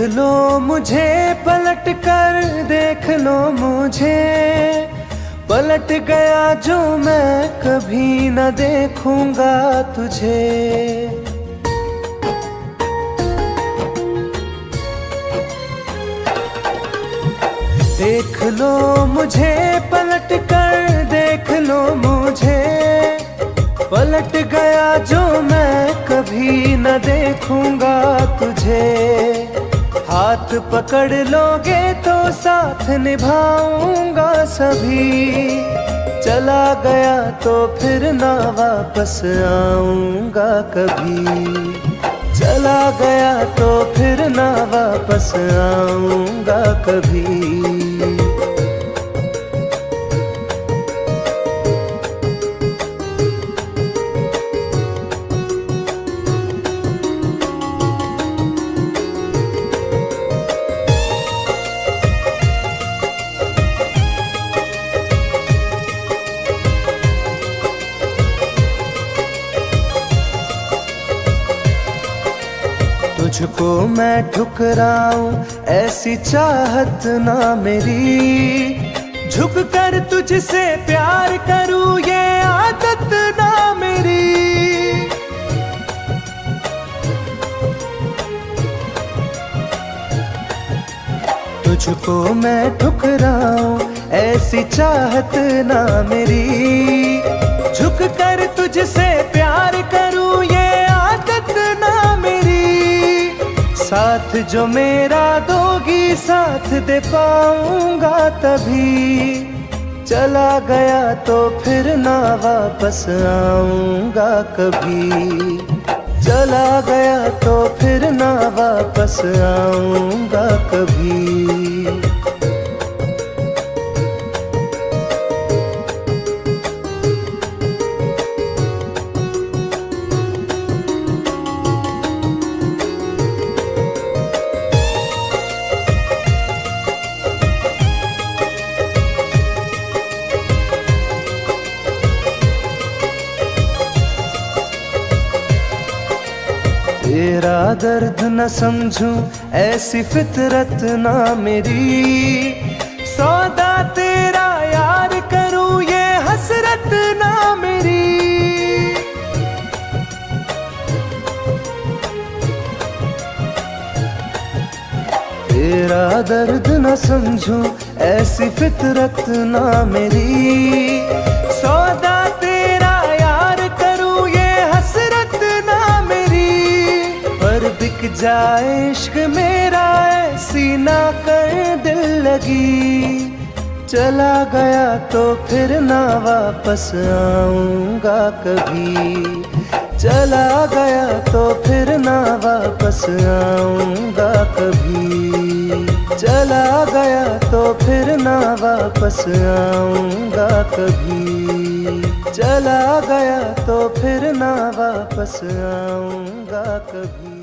लो मुझे पलट कर, देख लो मुझे, पलट गया जो मैं कभी न देखूंगा तुझे। देख लो मुझे पलट कर, देख लो मुझे, पलट गया जो मैं कभी न देखूंगा तुझे। हाथ पकड़ लोगे तो साथ निभाऊंगा सभी, चला गया तो फिर ना वापस आऊंगा कभी। चला गया तो फिर ना वापस आऊंगा कभी। तुझको मैं ठुकराऊं ऐसी चाहत ना मेरी, झुक कर तुझसे प्यार करूं ये आदत ना मेरी। तुझको मैं ठुकराऊं ऐसी चाहत ना मेरी, झुक कर तुझसे प्यार करूं ये आदत ना मेरी। साथ जो मेरा दोगी साथ दे पाऊंगा तभी, चला गया तो फिर ना वापस आऊंगा कभी। चला गया तो फिर ना वापस आऊंगा कभी। तेरा दर्द न समझूं ऐसी फितरत ना मेरी, सौदा तेरा यार करूं ये हसरत ना मेरी। तेरा दर्द न समझूं ऐसी फितरत ना मेरी, सौदा तेरा यार करूं ये हसरत ना मेरी। पर बिक जाए इश्क मेरा ऐसी ना कर दिल लगी, चला गया तो फिर ना वापस आऊंगा कभी। चला गया तो फिर ना वापस आऊंगा कभी। चला गया तो फिर ना वापस आऊंगा कभी। चला गया तो फिर ना वापस आऊंगा कभी।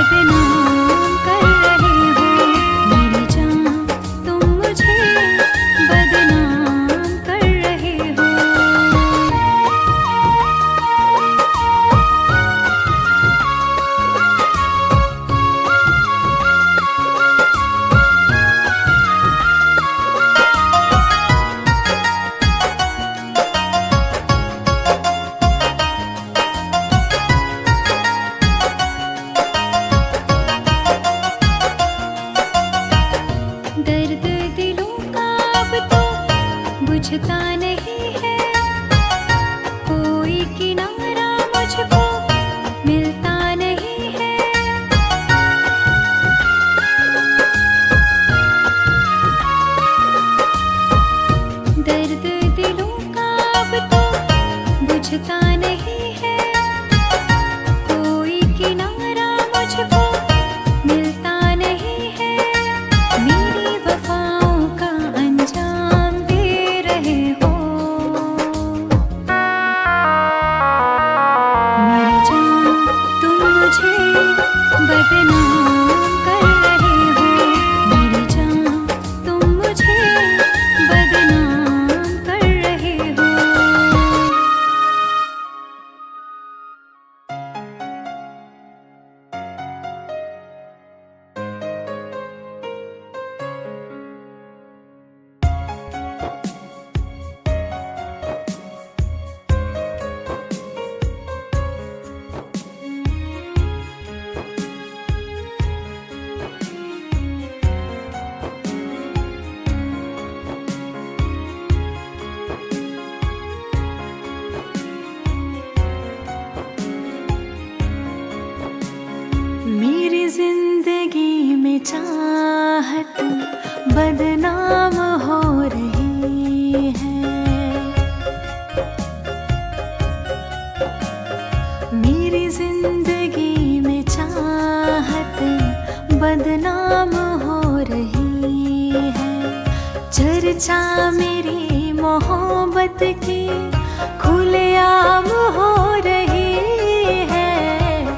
बदनाम कर रहे हो। मेरी जान तुम मुझे बदनाम कर रहे हो। दर्द दिलों का अब तो बुझता नहीं है, कोई किनारा मुझको मिलता नहीं है। दर्द दिलों का अब तो बुझता नहीं है, कोई किनारा मुझको मिलता नहीं है। मेरी वफाओं का अंजाम दे रहे हो। मेरी जान तुम मुझे बदनाम कर रहे हो। मेरी जान तुम मुझे बदनाम कर रहे हो। मेरी जिंदगी में चाहत बदनाम हो रही है। मेरी जिंदगी में चाहत बदनाम हो रही है। चर्चा मेरी मोहब्बत की खुलेआम हो रही है।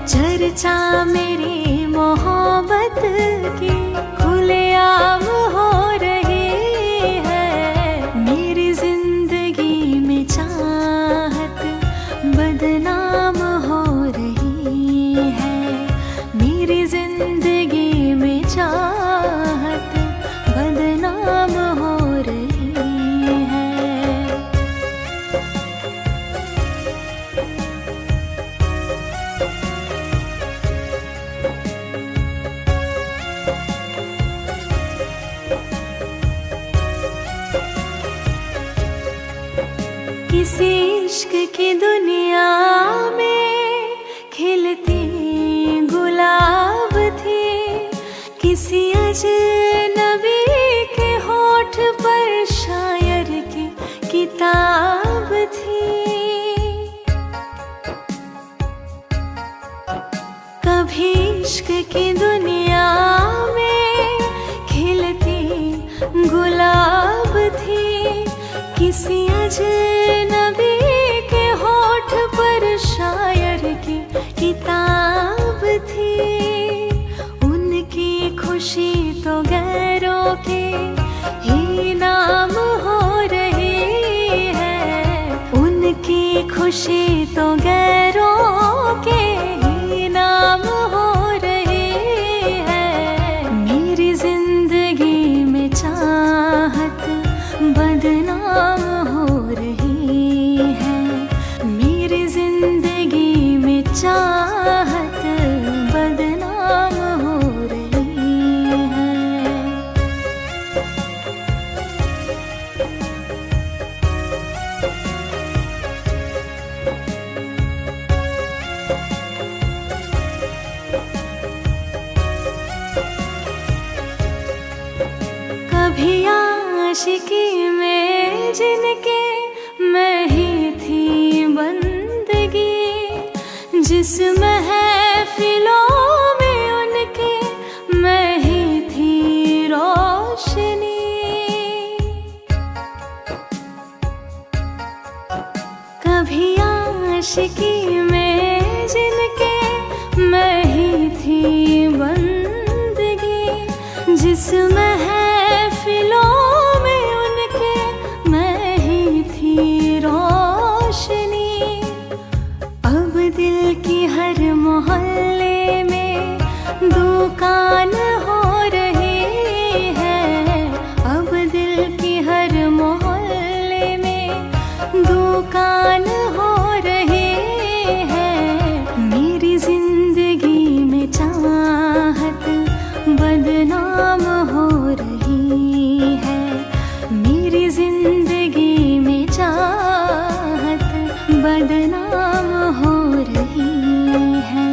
चर्चा मेरी मोहब्बत की खुलेआम हो रही है। मेरी जिंदगी में चाहत बदनाम हो रही है। मेरी जिंदगी में चाहत बदनाम हो रही है। किसी इश्क की दुनिया में खिलती गुलाब थी। किसी अजनबी के होठ पर शायर की किताब थी। कभी इश्क की दुनिया में खिलती गुलाब थी। किसी अजनबी के होठ पर शायर की किताब थी। उनकी खुशी तो गैरों के ही नाम हो रही है। उनकी खुशी तो गैरों के ही नाम हो रही है। मेरी जिंदगी में चाहत बदनाम हो रही है। मेरी जिंदगी में चाहत बदनाम हो रही है। कभी आशिकी में जिनके मैं ही थी बंदगी। जिस महफिलों में उनके मैं ही थी रोशनी। कभी आशिकी में जिनके मैं ही थी बंदगी, जिस महफिलों में उनके मैं ही थी रोशनी। अब दिल की हर मोहल्ले में दुकान हो रही है, अब दिल की हर मोहल्ले में दुकान हो रही है। मेरी जिंदगी में चाहत बदनाम हो रही है, मेरी जिंदगी में चाहत बदनाम हो रही है।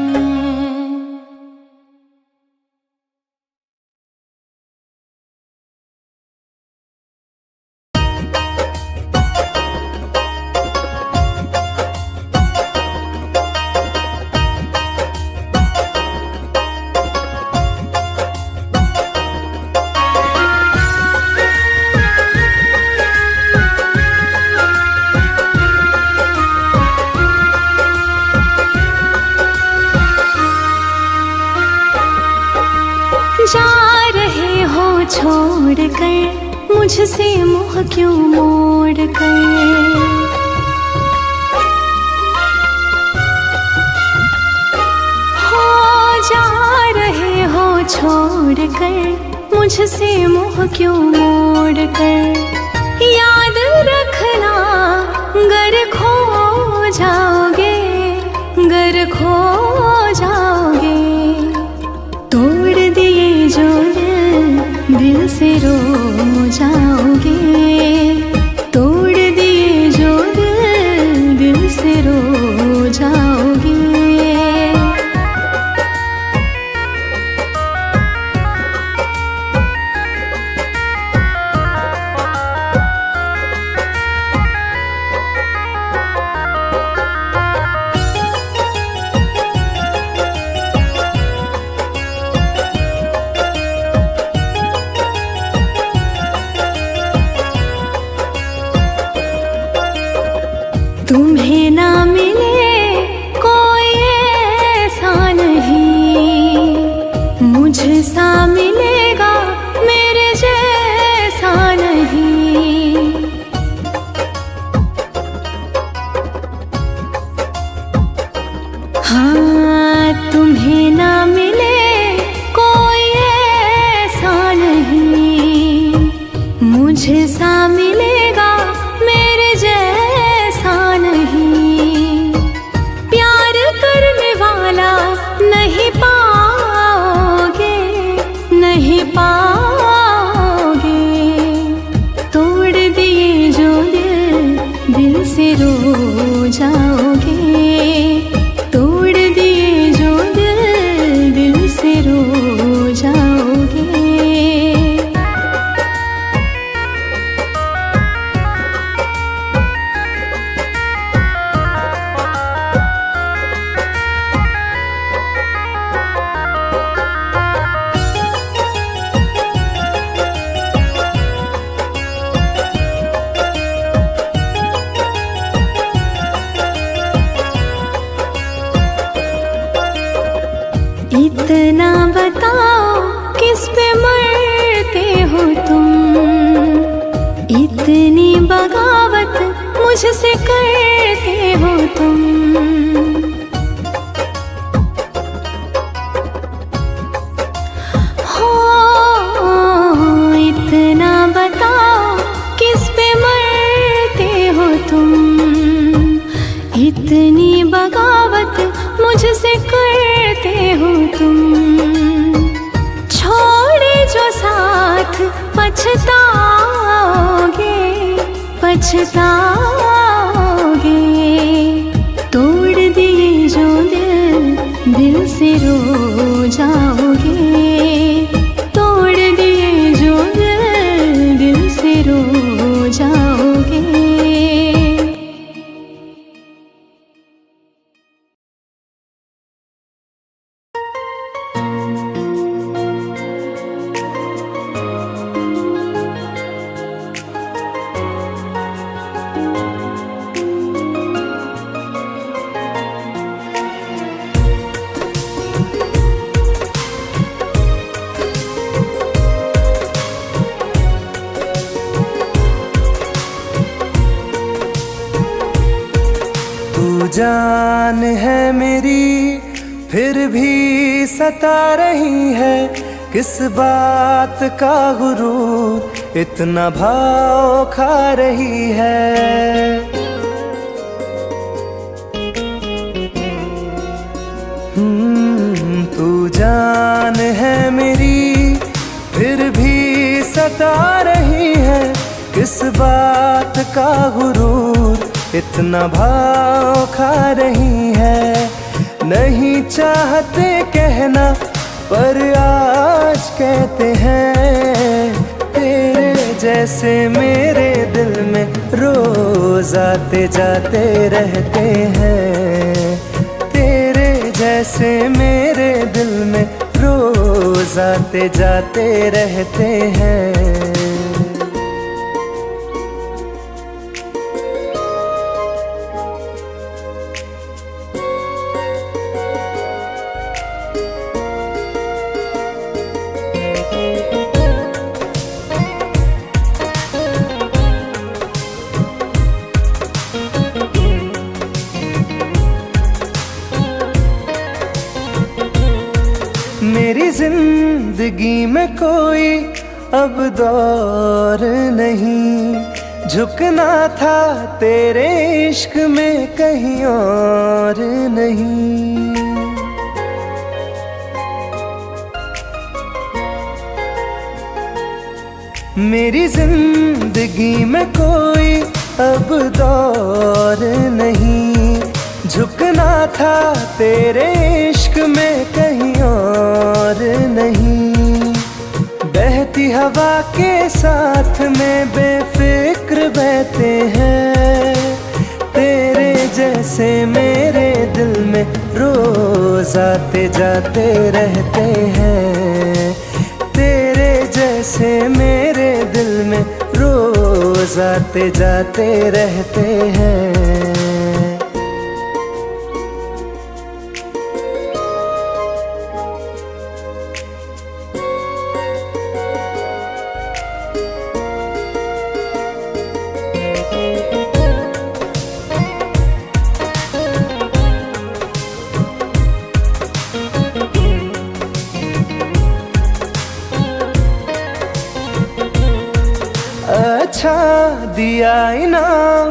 जा रहे हो छोड़ कर मुझसे मुँह क्यों मोड़ कर, हो जा रहे हो छोड़ कर मुझसे मुँह क्यों मोड़ कर। याद रखना गर खो जाओगे, गर खो जाओगे। तोड़ दिए जो दिल से रो जाओगे, तोड़ दिए जो दिल से रो जाओगे। तुम्हें ना मिले कोई ऐसा नहीं, मुझसा मिलेगा मेरे जैसा नहीं। हाँ तुम्हें ना मिले कोई ऐसा नहीं, मुझसा मिलेगा मेरे जैसा नहीं। प्यार करने वाला नहीं पाओगे, नहीं पाओगे। तोड़ दिए जो दिल से रो जाओगे, तोड़ दिए जो दिल से रो जाओगे। इतना बताओ किस पे मरते हो तुम, इतनी बगावत मुझसे करते हो तुम। हो इतना बताओ किस पे मरते हो तुम, इतनी बगावत मुझसे करते हो तुम। छोड़े जो साथ पछताओगे, पछताओगे। तोड़ दिए जो दिल से रो जाओगे, तोड़ दिए जो दिल से रो जाओगे। जान है मेरी फिर भी सता रही है, किस बात का गुरूर इतना भाव खा रही है। तू जान है मेरी फिर भी सता रही है, किस बात का गुरूर इतना भाव खा रही है। नहीं चाहते कहना पर आज कहते हैं, तेरे जैसे मेरे दिल में रोज आते जाते रहते हैं। तेरे जैसे मेरे दिल में रोज आते जाते रहते हैं। मेरी जिंदगी में कोई अब दौर नहीं, झुकना था तेरे इश्क में कहीं और नहीं। मेरी जिंदगी में कोई अब दौर नहीं, झुकना था तेरे इश्क में कहीं और नहीं। बहती हवा के साथ में बेफिक्र बहते हैं, तेरे जैसे मेरे दिल में रोज आते जाते रहते हैं। तेरे जैसे मेरे दिल में रोज आते जाते रहते हैं। अच्छा दिया इनाम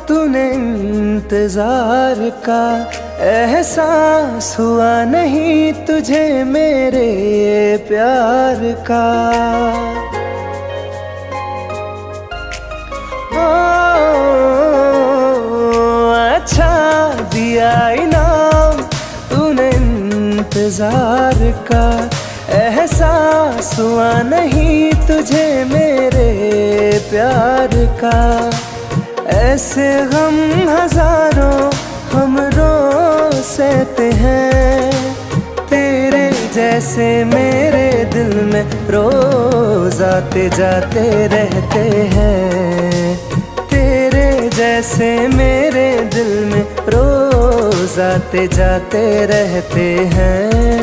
तूने इंतजार का, एहसास हुआ नहीं तुझे मेरे प्यार का। अच्छा दिया इनाम तूने इंतजार का, एहसास हुआ नहीं तुझे मेरे प्यार का। ऐसे गम हजारों हम रोज सहते हैं, तेरे जैसे मेरे दिल में रोज आते जाते रहते हैं। तेरे जैसे मेरे दिल में रोज आते जाते रहते हैं।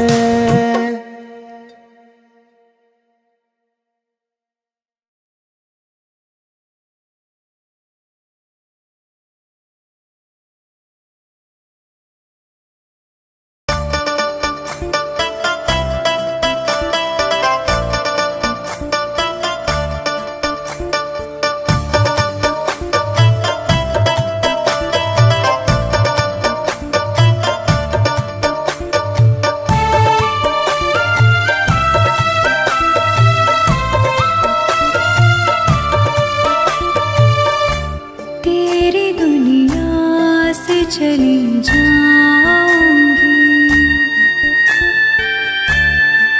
चली जाऊंगी,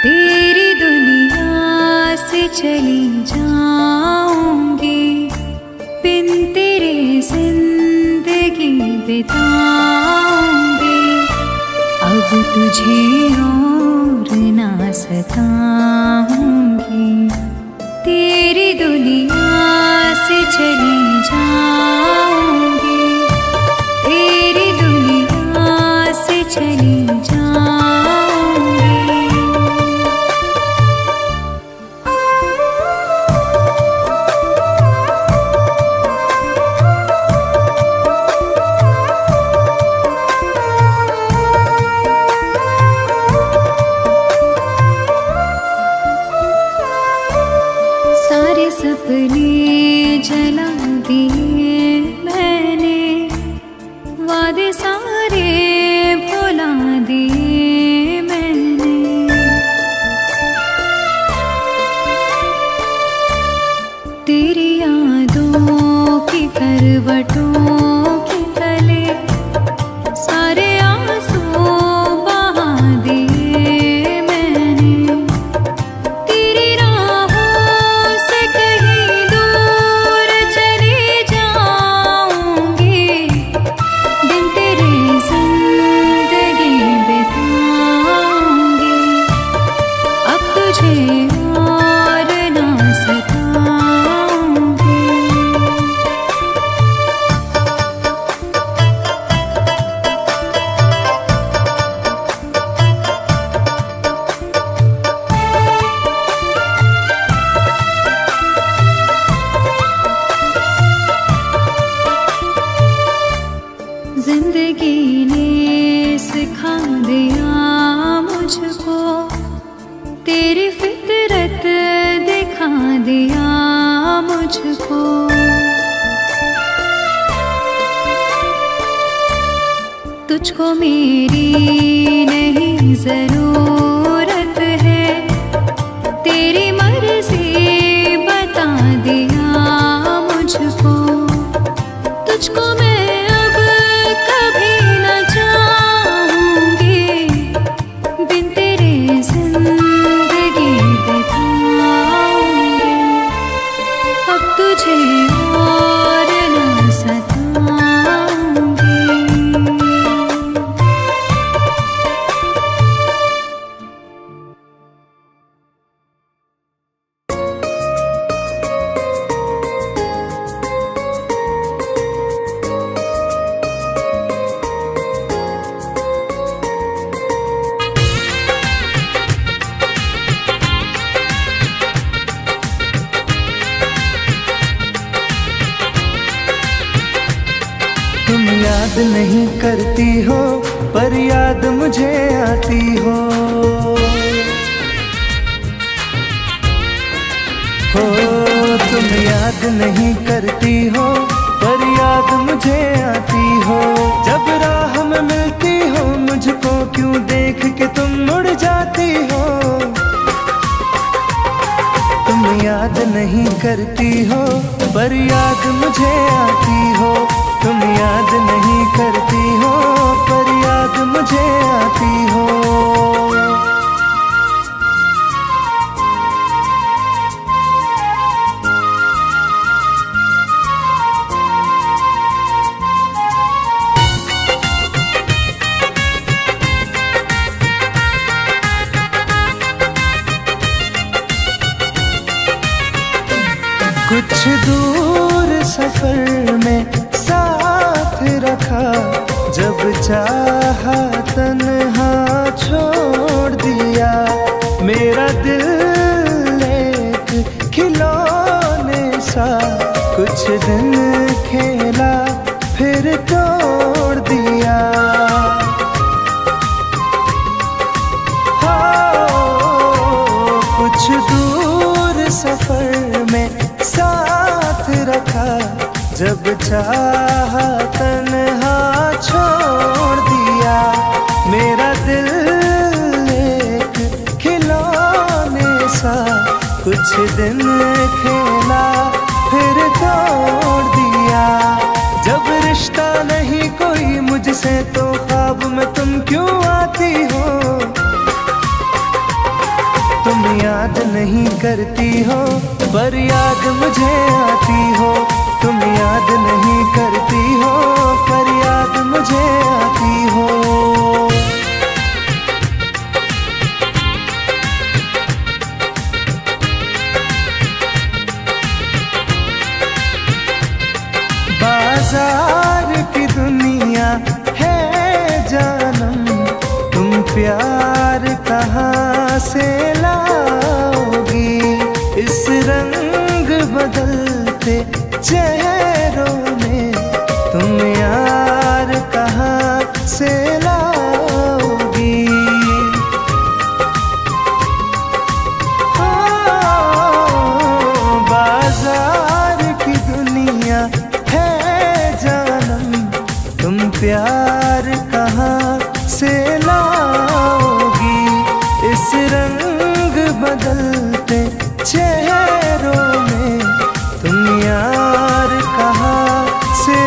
तेरी दुनिया से चली जाऊंगी, बिन तेरे जिंदगी बिताऊंगी। अब तुझे और ना सताऊंगी, तेरी दुनिया से चली जाऊंगी, तेरी दुनिया से चली जाऊंगी। दुपट्टों के तले सारे आंसू बहा दिए मैंने। तेरी राहों से कहीं दूर चली जाऊंगी, दिन तेरे जिंदगी बिताऊंगी। अब तुझे और ना सताऊंगी। जिंदगी ने सिखा दिया मुझको, तेरी फितरत दिखा दिया मुझको। तुझको मेरी नहीं जरूरत है, तेरी मर्जी बता दिया मुझको। तुझको मैं अब कभी न चाहूंगी, बिन तेरे जिंदगी बिताऊंगी। अब तुझे और न सताऊंगी। तुम याद नहीं करती हो पर याद मुझे आती हो। तुम याद नहीं करती हो पर याद मुझे आती हो। जब राह में मिलती हो मुझको क्यों देख के तुम मुड़ जाती हो। तुम याद नहीं करती हो पर याद मुझे आती हो। तुम याद नहीं करती हो पर याद मुझे आती हो। कुछ दूर सफर में साथ रखा, जब चाहा तन्हा छोड़ दिया। मेरा दिल एक खिलौने सा कुछ दिन खेला फिर तोड़ दिया। कुछ दूर सफर में साथ रखा, जब चाहा तन्हा छोड़ दिया। मेरा दिल एक खिलौने सा कुछ दिन खेला फिर तोड़ दिया। जब रिश्ता नहीं कोई मुझसे तो ख्वाब में तुम क्यों आती हो। तुम याद नहीं करती हो पर याद मुझे आती हो। तुम याद नहीं करती हो पर याद मुझे आती हो। बाजार की दुनिया है जानम, तुम प्यार कहाँ से लाओगी। इस रंग बदलते चेहरों में तुम यार कहाँ से लाओगी। बाजार की दुनिया है जानम, तुम प्यार कहाँ से लाओगी। इस रंग बदलते चेहरों में तुम यार कहाँ से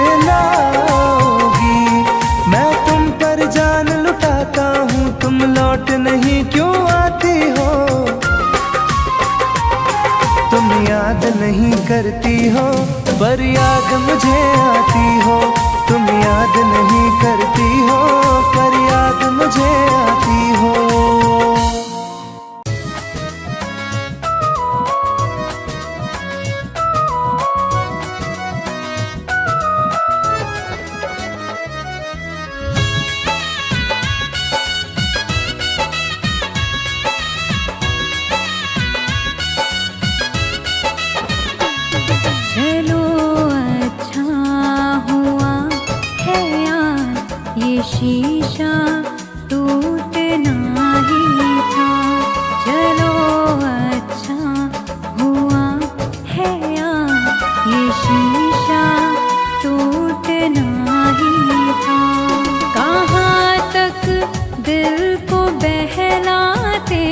बहलाते,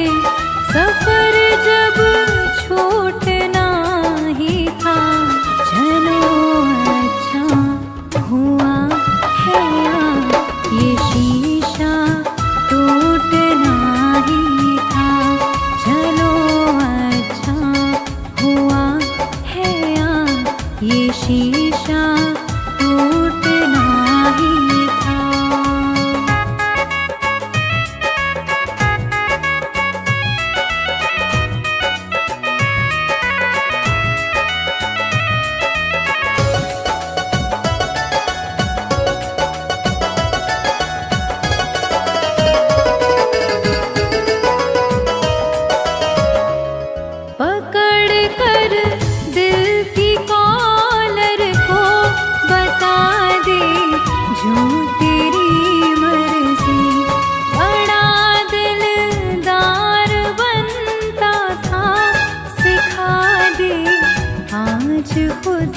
सफर जब छूटना ही था। चलो अच्छा हुआ है यार, ये शीशा टूटना ही था। चलो अच्छा हुआ है यार, ये शीशा टूटना ही था। पकड़ कर दिल की कॉलर को बता दे जो तेरी मर्जी। बड़ा दिलदार बनता था, सिखा दे आज खुद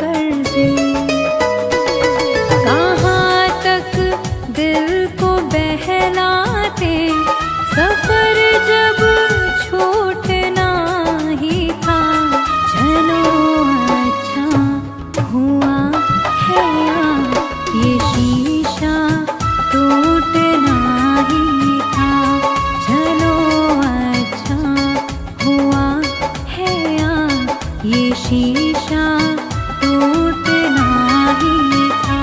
गर्जी। कहाँ तक दिल को बहलाते, सफर जब छूटना ही था। चलो अच्छा हुआ है यार, ये शीशा टूटना ही था। चलो अच्छा हुआ है यार, ये शीशा टूटना ही था।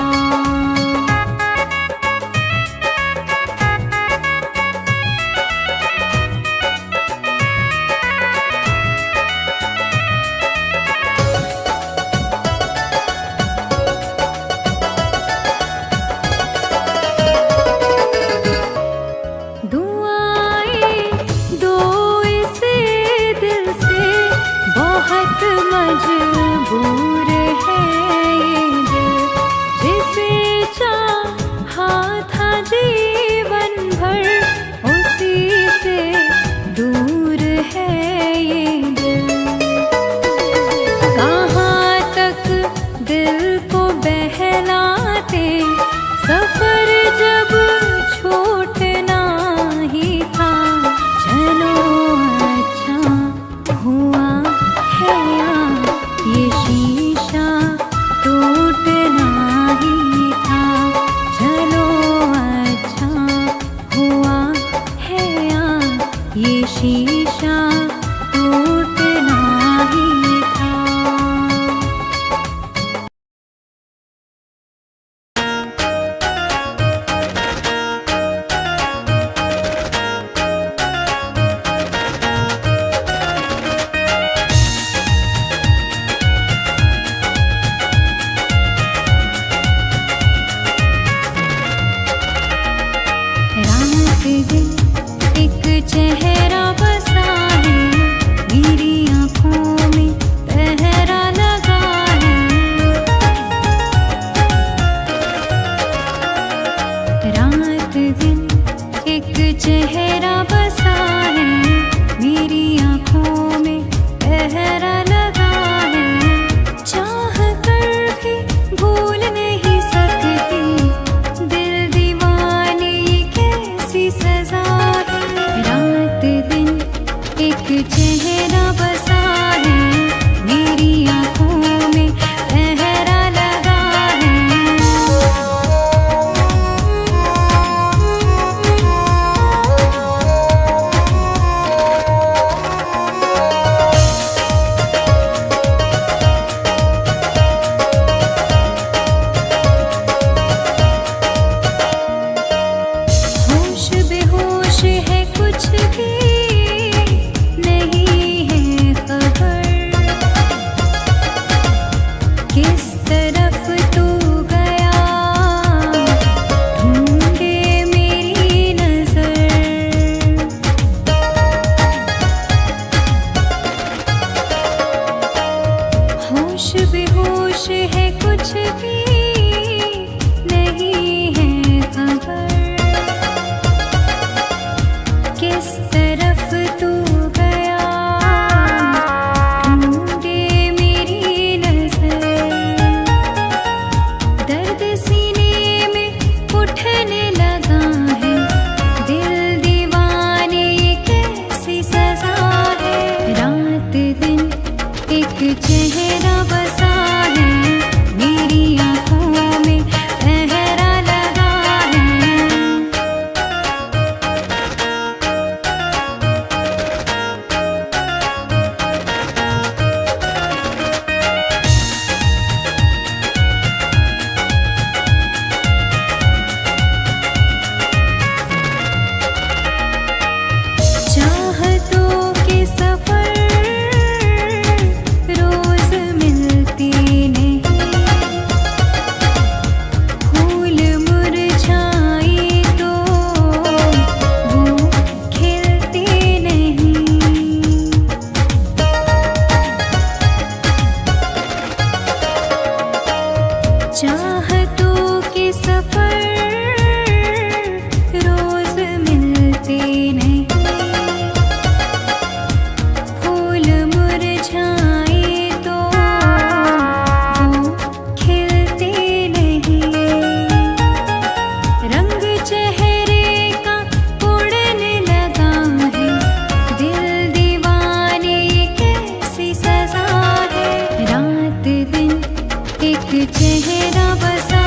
दुआएं दो इसे दिल से, बहुत मजबूर है ये दिल। जिसे चाहा था जीवन भर, उसी से दूर है ये दिल। कहाँ तक दिल को बहलाते, सफर जब छूटना ही था। चलो अच्छा हुआ है यार, ये शीशा टूटना ही था। चलो अच्छा हुआ है यार, ये शीशा टूटना ही था। रात दिन एक चेहरा बसा है, मेरी आँखों में पहरा लगा है। रात दिन एक चेहरा बसा है, मेरी आँखों में पहरा लगा है। चाह कर भी भूल नहीं सकती, दिल दीवाने कैसी सजा है। रात दिन एक चेहरा बसा है, मेरी आँखों में पहरा लगा है। होश बेहोश है, कुछ भी नहीं है खबर। किस तरफ तू गया, ढूंढे मेरी नजर। होश बेहोश है, कुछ भी नहीं है खबर। किस तरफ तू गया, ढूंढे मेरी नजर। दर्द सीने में उठने लगा है, दिल दीवाना चेहरा बसा